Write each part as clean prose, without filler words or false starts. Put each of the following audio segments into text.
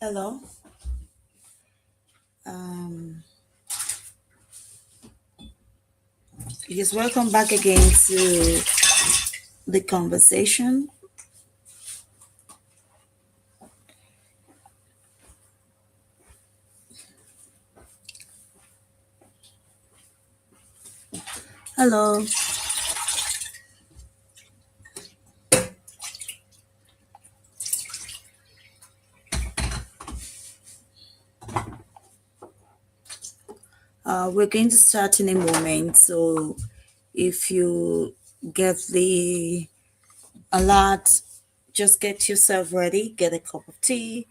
Hello. Um, yes, welcome back again to the conversation. Hello. We're going to start in a moment. So if you get the alert, just get yourself ready, get a cup of tea,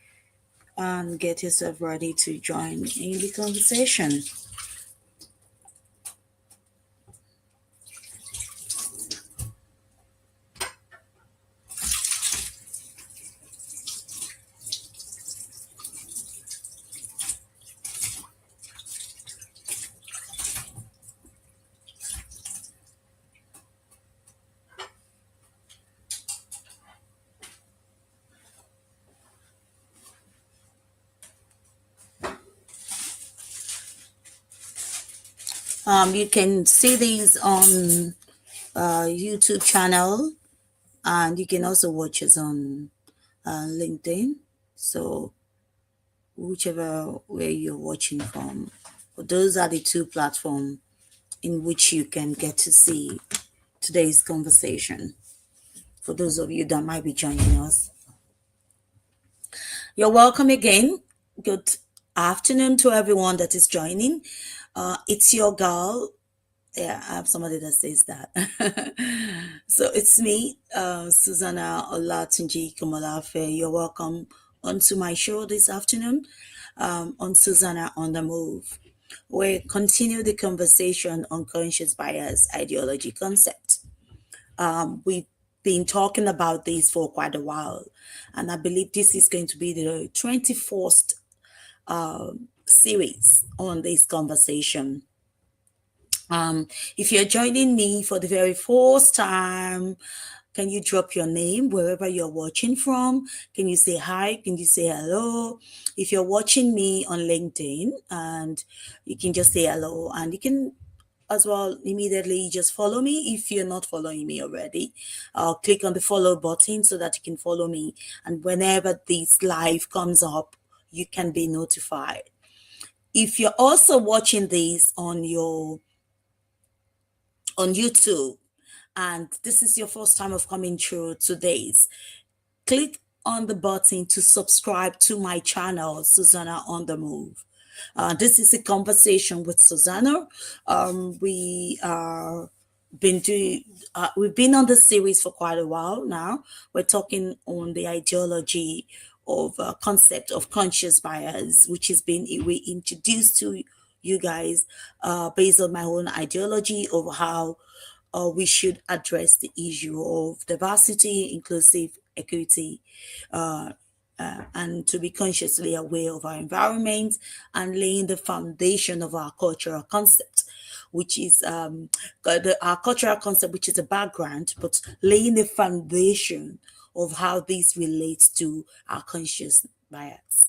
and get yourself ready to join in the conversation. You can see these on YouTube channel, and you can also watch us on LinkedIn. So whichever way you're watching from. But those are the two platforms in which you can get to see today's conversation. For those of you that might be joining us, you're welcome again. Good afternoon to everyone that is joining. It's your girl. Yeah, I have somebody that says that. So it's me, Susanna Olatunji Komolafe. You're welcome onto my show this afternoon on Susanna on the Move. We continue the conversation on conscious bias ideology concept. We've been talking about this for quite a while, and I believe this is going to be the 24th series on this conversation. If you're joining me for the very first time, can you drop your name wherever you're watching from? Can you say hi? Can you say hello? If you're watching me on LinkedIn, and you can just say hello, and you can as well immediately just follow me if you're not following me already. Click on the follow button so that you can follow me, and whenever this live comes up, you can be notified. If you're also watching this on YouTube, and this is your first time of coming through today's, click on the button to subscribe to my channel, Susanna on the Move. This is a conversation with Susanna. We are been doing we've been on the series for quite a while now. We're talking on the ideology of concept of conscious bias, which has been we introduced to you guys based on my own ideology of how we should address the issue of diversity, inclusive equity, and to be consciously aware of our environment and laying the foundation of our cultural concept, which is our cultural concept, which is a background, but laying the foundation of how this relates to our conscious bias.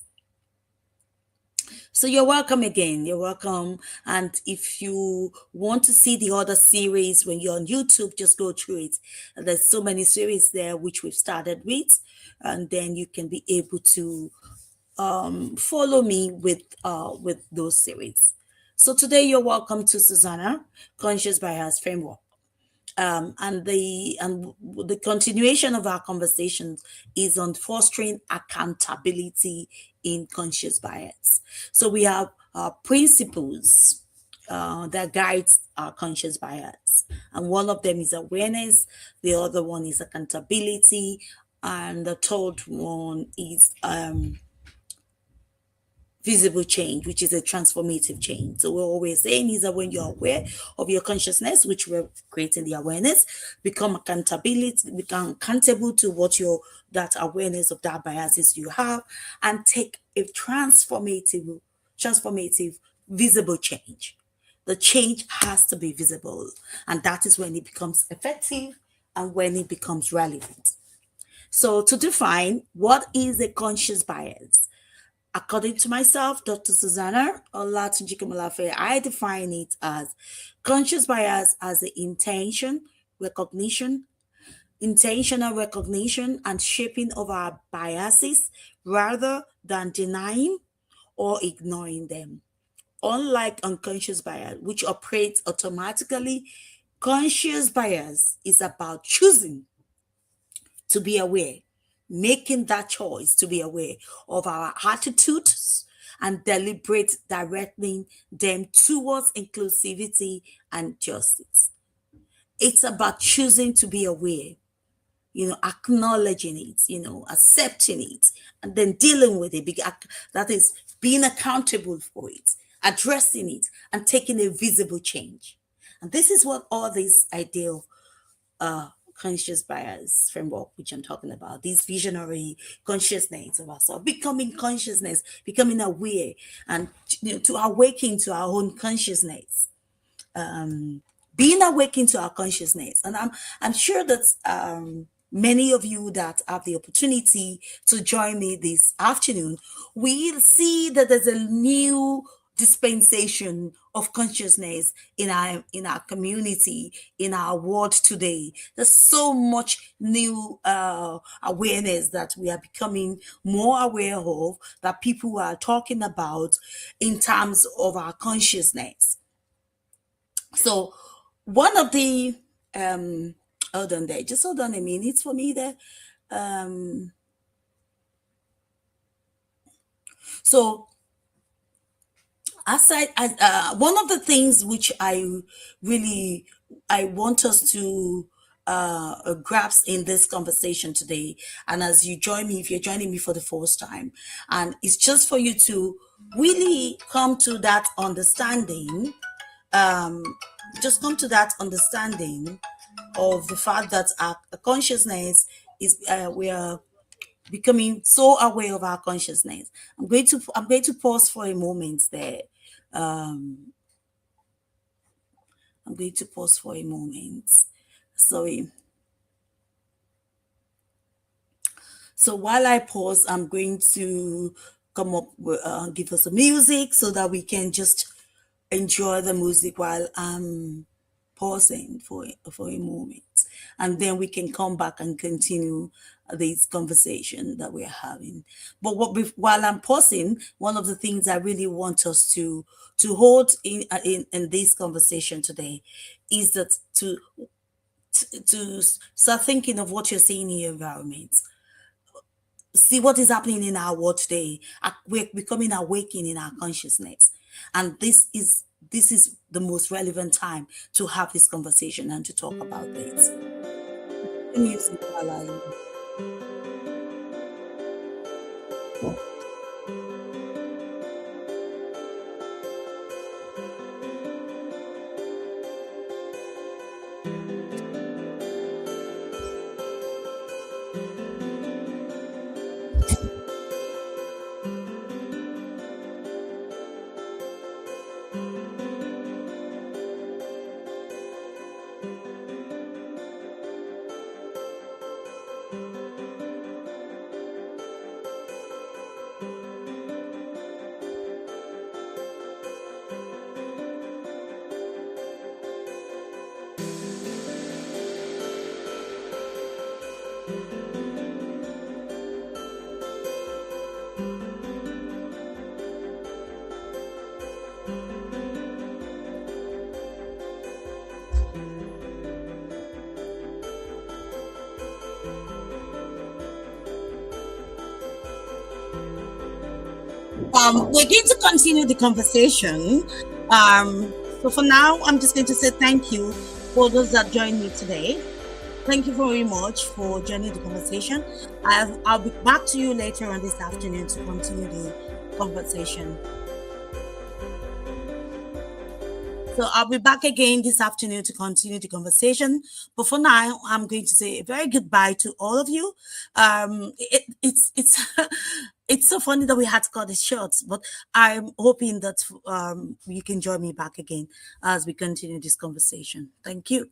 So you're welcome again. You're welcome. And if you want to see the other series when you're on YouTube, just go through it. There's so many series there which we've started with, and then you can be able to follow me with those series. So today you're welcome to Susanna Conscious Bias Framework. And the continuation of our conversations is on fostering accountability in conscious bias. So we have principles that guides our conscious bias, and one of them is awareness. The other one is accountability, and the third one is visible change, which is a transformative change. So we're always saying is that when you're aware of your consciousness, which we're creating the awareness, become accountable to what your that awareness of that biases you have, and take a transformative visible change. The change has to be visible, and that is when it becomes effective and when it becomes relevant. So to define what is a conscious bias, According to myself, Dr. Susanna Olatunji Komolafe, I define it as conscious bias as the recognition, intentional recognition, and shaping of our biases rather than denying or ignoring them. Unlike unconscious bias, which operates automatically, conscious bias is about choosing to be aware, making that choice to be aware of our attitudes and deliberate directing them towards inclusivity and justice. It's about choosing to be aware, acknowledging it, accepting it, and then dealing with it. That is being accountable for it, addressing it, and taking a visible change. And this is what all this idea of conscious bias framework, which I'm talking about, this visionary consciousness of ourselves, becoming aware, and to awaken to our own consciousness, being awakened to our consciousness. And I'm sure that many of you that have the opportunity to join me this afternoon will see that there's a new dispensation of consciousness in our community, in our world today. There's so much new awareness that we are becoming more aware of, that people are talking about in terms of our consciousness. So one of the hold on there, just hold on a minute for me there. So aside, one of the things which I want us to grasp in this conversation today, and as you join me, if you're joining me for the first time, and it's just for you to really come to that understanding, just come to that understanding of the fact that our consciousness is, we are becoming so aware of our consciousness. I'm going to pause for a moment there. I'm going to pause for a moment. Sorry. So while I pause, I'm going to come up with give us some music so that we can just enjoy the music while I'm pausing for a moment, and then we can come back and continue this conversation that we're having. But while I'm pausing, one of the things I really want us to hold in this conversation today is that to start thinking of what you're seeing in your environment. See what is happening in our world today. We're becoming awakened in our consciousness, and this is the most relevant time to have this conversation and to talk about this. The music while we're going to continue the conversation. So for now, I'm just going to say thank you for those that joined me today. Thank you very much for joining the conversation. I'll be back to you later on this afternoon to continue the conversation. So I'll be back again this afternoon to continue the conversation. But for now, I'm going to say a very goodbye to all of you. It's it's so funny that we had to cut it short, but I'm hoping that you can join me back again as we continue this conversation. Thank you.